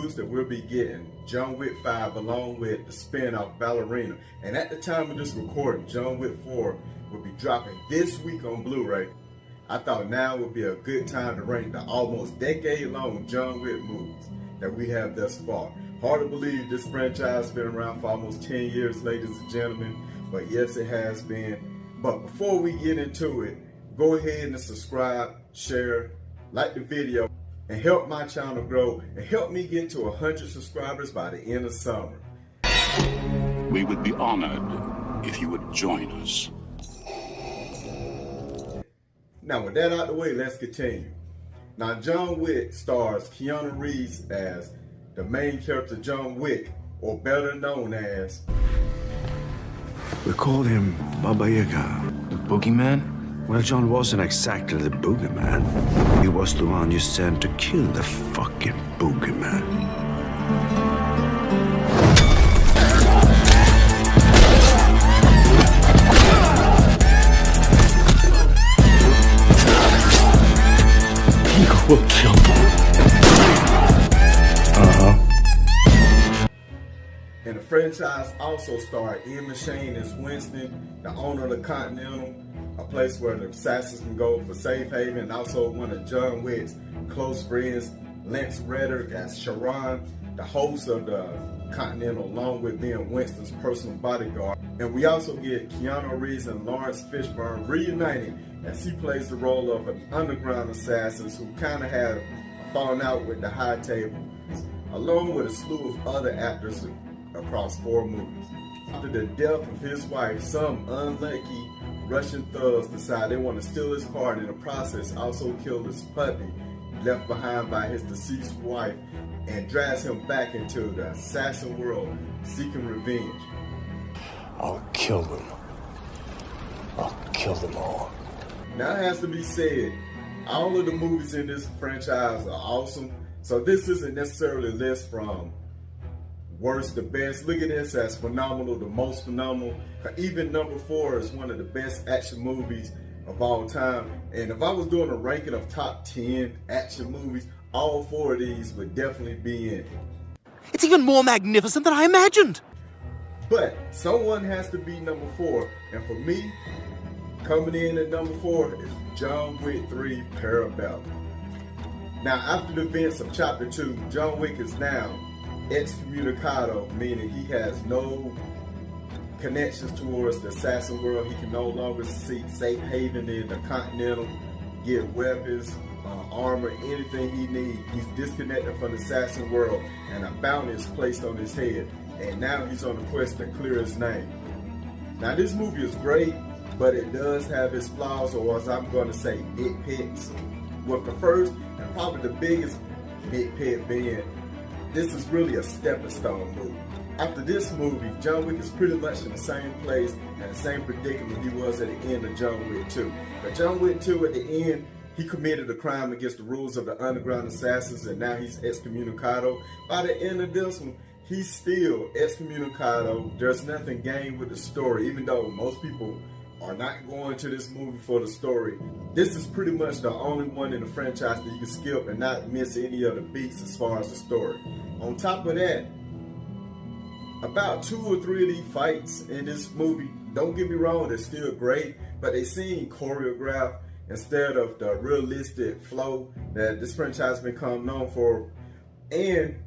news that we'll be getting John Wick 5 along with the spin-off Ballerina. And at the time of this recording, John Wick 4 will be dropping this week on Blu-ray. I thought now would be a good time to rank the almost decade-long John Wick movies that we have thus far. Hard to believe this franchise has been around for almost 10 years, ladies and gentlemen, but yes, it has been. But before we get into it, go ahead and subscribe, share, like the video, and help my channel grow and help me get to 100 subscribers by the end of summer. We would be honored if you would join us. Now with that out the way, let's continue. Now John Wick stars Keanu Reeves as the main character John Wick, or better known as... We called him Baba Yaga. The boogeyman? Well, John wasn't exactly the boogeyman. He was the one you sent to kill the fucking boogeyman. You will kill me. And the franchise also starred Ian McShane as Winston, the owner of the Continental, a place where the assassins can go for safe haven, and also one of John Wick's close friends, Lance Reddick, as Sharon, the host of the Continental, along with being Winston's personal bodyguard. And we also get Keanu Reeves and Lawrence Fishburne reuniting as he plays the role of an underground assassin who kind of had fallen out with the high table, along with a slew of other actors across 4 movies. After the death of his wife, some unlucky Russian thugs decide they want to steal his car and in the process also kill his puppy left behind by his deceased wife and drags him back into the assassin world seeking revenge. I'll kill them. I'll kill them all. Now it has to be said, all of the movies in this franchise are awesome, so this isn't necessarily a list from worst to best. Look at this as phenomenal, the most phenomenal. Even number 4 is one of the best action movies of all time. And if I was doing a ranking of top 10 action movies, all 4 of these would definitely be in it. It's even more magnificent than I imagined. But someone has to be number 4. And for me, coming in at number 4 is John Wick 3 Parabellum. Now after the events of Chapter 2, John Wick is now excommunicado, meaning he has no connections towards the assassin world. He can no longer seek safe haven in the Continental, get weapons, armor, anything he needs. He's disconnected from the assassin world, and a bounty is placed on his head. And now he's on a quest to clear his name. Now this movie is great, but it does have its flaws, or as I'm going to say, nitpicks. With the first and probably the biggest nitpick being, this is really a stepping stone movie. After this movie, John Wick is pretty much in the same place and the same predicament he was at the end of John Wick 2. But John Wick 2 at the end, he committed a crime against the rules of the underground assassins, and now he's excommunicado. By the end of this one, he's still excommunicado. There's nothing gained with the story, even though most people are not going to this movie for the story. This is pretty much the only one in the franchise that you can skip and not miss any of the beats as far as the story. On top of that, about 2 or 3 of these fights in this movie, don't get me wrong, they're still great, but they seem choreographed instead of the realistic flow that this franchise has become known for. And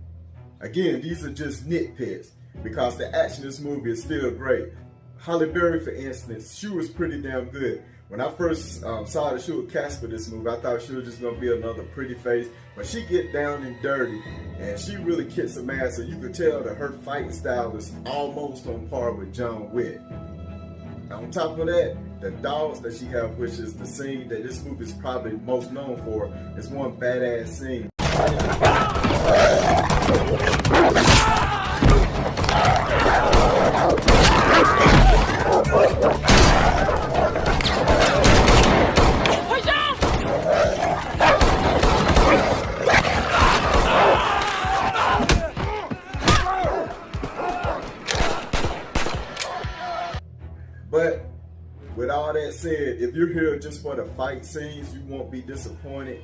again, these are just nitpicks because the action in this movie is still great. Halle Berry, for instance, she was pretty damn good. When I first saw that she was cast for this movie, I thought she was just going to be another pretty face. But she get down and dirty, and she really kicks some ass, so you could tell that her fighting style is almost on par with John Wick. On top of that, the dogs that she have, which is the scene that this movie is probably most known for, is one badass scene. But with all that said, if you're here just for the fight scenes, you won't be disappointed.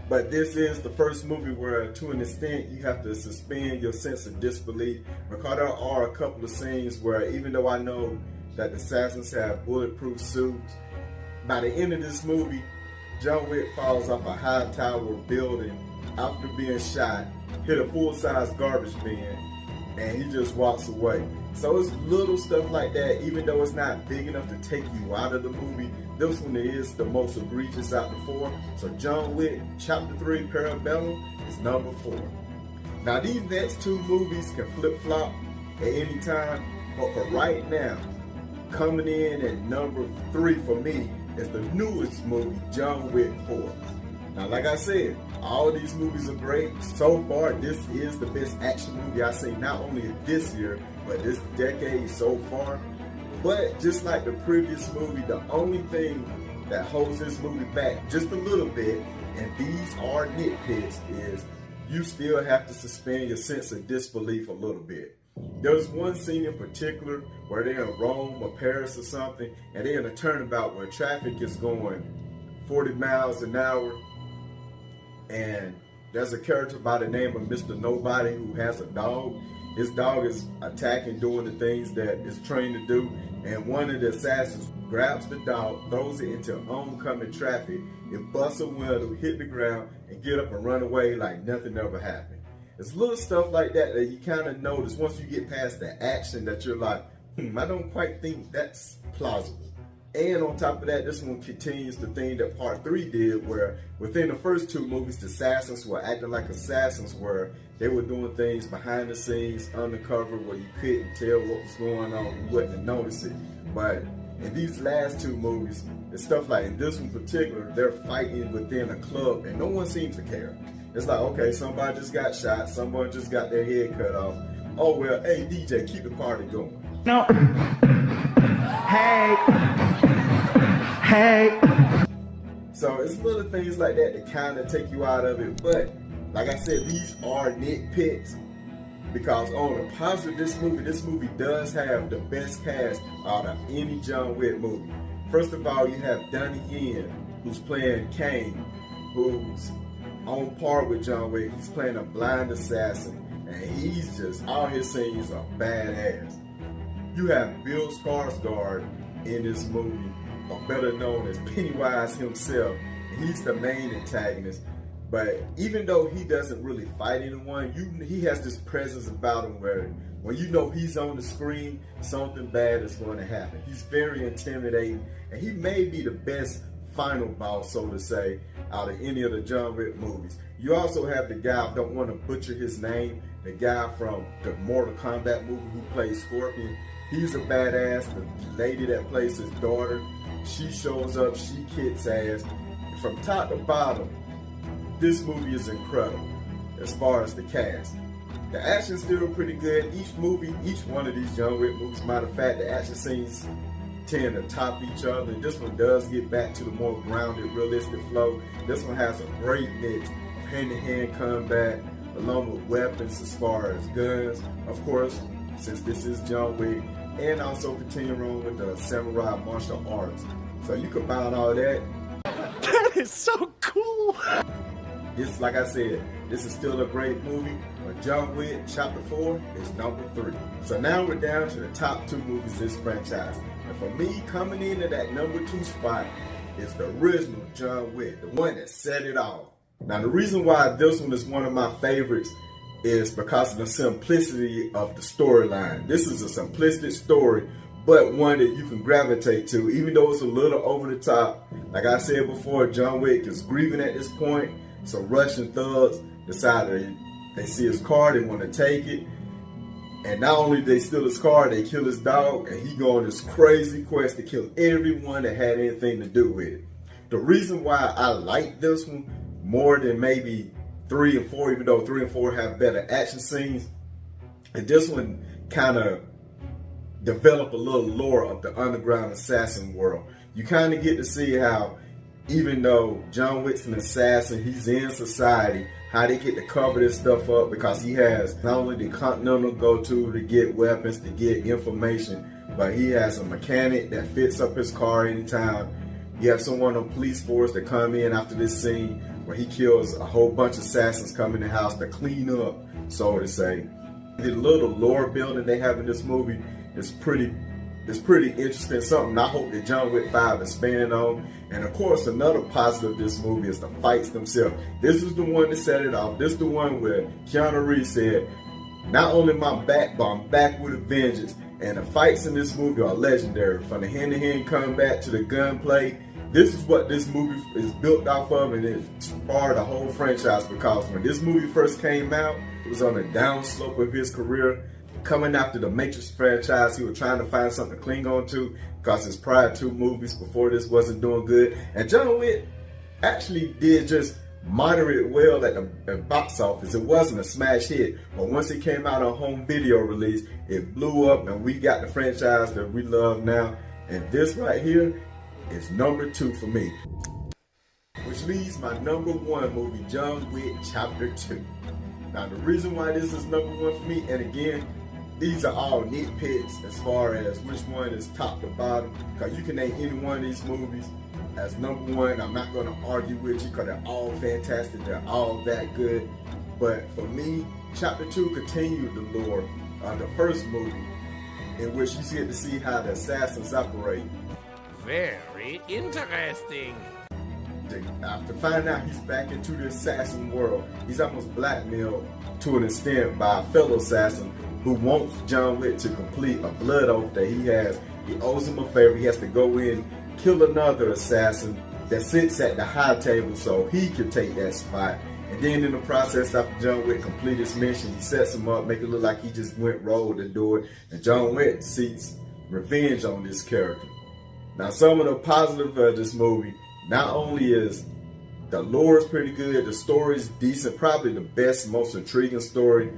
But this is the first movie where, to an extent, you have to suspend your sense of disbelief, because there are a couple of scenes where, even though I know that the assassins have bulletproof suits, by the end of this movie, John Wick falls off a high tower building after being shot, hit a full-size garbage bin, and he just walks away. So it's little stuff like that, even though it's not big enough to take you out of the movie. This one is the most egregious out of the four. So John Wick Chapter 3 Parabellum is number 4. Now these next two movies can flip-flop at any time, but for right now, coming in at number 3 for me is the newest movie, John Wick 4. Now, like I said, all these movies are great. So far, this is the best action movie I've seen, not only this year, but this decade so far. But just like the previous movie, the only thing that holds this movie back just a little bit, and these are nitpicks, is you still have to suspend your sense of disbelief a little bit. There's one scene in particular where they're in Rome or Paris or something, and they're in a turnabout where traffic is going 40 miles an hour, and there's a character by the name of Mr. Nobody who has a dog. His dog is attacking, doing the things that it's trained to do, and one of the assassins grabs the dog, throws it into oncoming traffic, it busts a window, hit the ground, and get up and run away like nothing ever happened. It's little stuff like that that you kind of notice once you get past the action that you're like, I don't quite think that's plausible. And on top of that, this one continues the thing that part 3 did, where within the first 2 movies, the assassins were acting like assassins, where they were doing things behind the scenes, undercover, where you couldn't tell what was going on, you wouldn't notice it. But in these last 2 movies, it's stuff like, in this one in particular, they're fighting within a club and no one seems to care. It's like, okay, somebody just got shot, someone just got their head cut off. Oh well, hey DJ, keep the party going. No. Hey. So it's little things like that that kind of take you out of it. But like I said, these are nitpicks, because on the positive, this movie does have the best cast out of any John Wick movie. First of all, you have Donnie Yen, who's playing Kane, who's on par with John Wick. He's playing a blind assassin, and he's just, all his scenes are badass. You have Bill Skarsgård in this movie, or better known as Pennywise himself. He's the main antagonist, but even though he doesn't really fight anyone, he has this presence about him where when you know he's on the screen, something bad is going to happen. He's very intimidating, and he may be the best final boss, so to say, out of any of the John Wick movies. You also have the guy, I don't want to butcher his name, the guy from the Mortal Kombat movie who plays Scorpion. He's a badass. The lady that plays his daughter, she shows up, she kicks ass. From top to bottom, this movie is incredible as far as the cast. The action's still pretty good. Each movie, each one of these John Wick movies, matter of fact, the action scenes tend to top each other. And this one does get back to the more grounded, realistic flow. This one has a great mix of hand-to-hand combat, along with weapons as far as guns, of course, since this is John Wick, and also continuing on with the samurai martial arts. So you combine all that. That is so cool! It's like I said, this is still a great movie, but John Wick Chapter 4 is number 3. So now we're down to the top 2 movies in this franchise. And for me, coming in at that number 2 spot is the original John Wick, the one that set it all. Now the reason why this one is one of my favorites is because of the simplicity of the storyline. This is a simplistic story, but one that you can gravitate to, even though it's a little over the top. Like I said before, John Wick is grieving at this point, so Russian thugs decide they see his car, they want to take it, and not only do they steal his car, they kill his dog, and he go on this crazy quest to kill everyone that had anything to do with it. The reason why I like this one more than maybe 3 and 4, even though 3 and 4 have better action scenes, and this one kind of develop a little lore of the underground assassin world. You kind of get to see how, even though John Wick's an assassin, he's in society, how they get to cover this stuff up, because he has not only the Continental go-to to get weapons, to get information, but he has a mechanic that fits up his car anytime. You have someone on police force that come in after this scene where he kills a whole bunch of assassins come in the house to clean up, so to say. The little lore building they have in this movie is pretty interesting, something I hope that John Wick 5 expand on. And of course, another positive of this movie is the fights themselves. This is the one that set it off. This is the one where Keanu Reeves said, not only am I back, but I'm back with a vengeance. And the fights in this movie are legendary. From the hand-to-hand combat to the gunplay, this is what this movie is built off of, and it inspired the whole franchise, because when this movie first came out, it was on the downslope of his career. Coming after the Matrix franchise, he was trying to find something to cling on to, because his prior 2 movies before this wasn't doing good. And John Wick actually did just moderate well at the box office. It wasn't a smash hit, but once it came out on home video release, it blew up, and we got the franchise that we love now. And this right here is number 2 for me. Which leaves my number 1 movie, John Wick Chapter 2. Now the reason why this is number 1 for me, and again, these are all nitpicks as far as which one is top to bottom, because you can name any one of these movies as number 1. I'm not going to argue with you because they're all fantastic, they're all that good. But for me, Chapter 2 continued the lore of the first movie, in which you get to see how the assassins operate. Very interesting. After finding out he's back into the assassin world, he's almost blackmailed to an extent by a fellow assassin who wants John Wick to complete a blood oath that he has. He owes him a favor. He has to go in, kill another assassin that sits at the high table so he can take that spot. And then in the process, after John Wick completes his mission, he sets him up, make it look like he just went rogue to do it. And John Wick seeks revenge on this character. Now, some of the positives of this movie, not only is the lore is pretty good, the story is decent, probably the best, most intriguing story.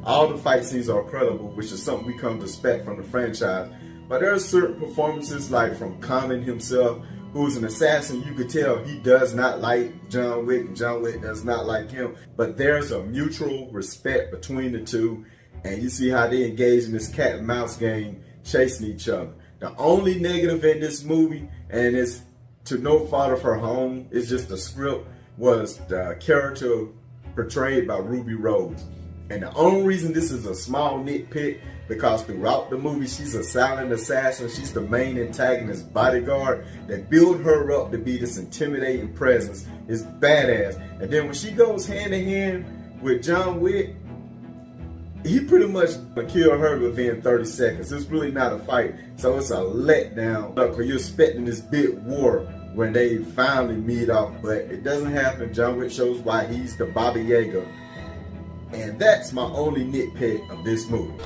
All the fight scenes are incredible, which is something we come to expect from the franchise. But there are certain performances, like from Common himself, who's an assassin. You could tell he does not like John Wick, and John Wick does not like him. But there's a mutual respect between the two, and you see how they engage in this cat and mouse game, chasing each other. The only negative in this movie, and it's to no fault of her own, it's just the script, was the character portrayed by Ruby Rose. And the only reason this is a small nitpick, because throughout the movie she's a silent assassin, she's the main antagonist bodyguard that build her up to be this intimidating presence, is badass. And then when she goes hand in hand with John Wick, he pretty much kill her within 30 seconds. It's really not a fight, so it's a letdown. Because you're expecting this big war when they finally meet off, but it doesn't happen. John Wick shows why he's the Baba Yaga. And that's my only nitpick of this movie.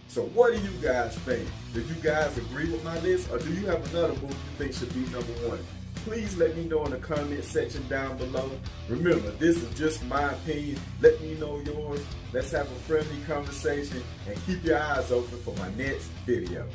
So what do you guys think? Do you guys agree with my list, or do you have another movie you think should be number 1? Please let me know in the comment section down below. Remember, this is just my opinion. Let me know yours. Let's have a friendly conversation, and keep your eyes open for my next video.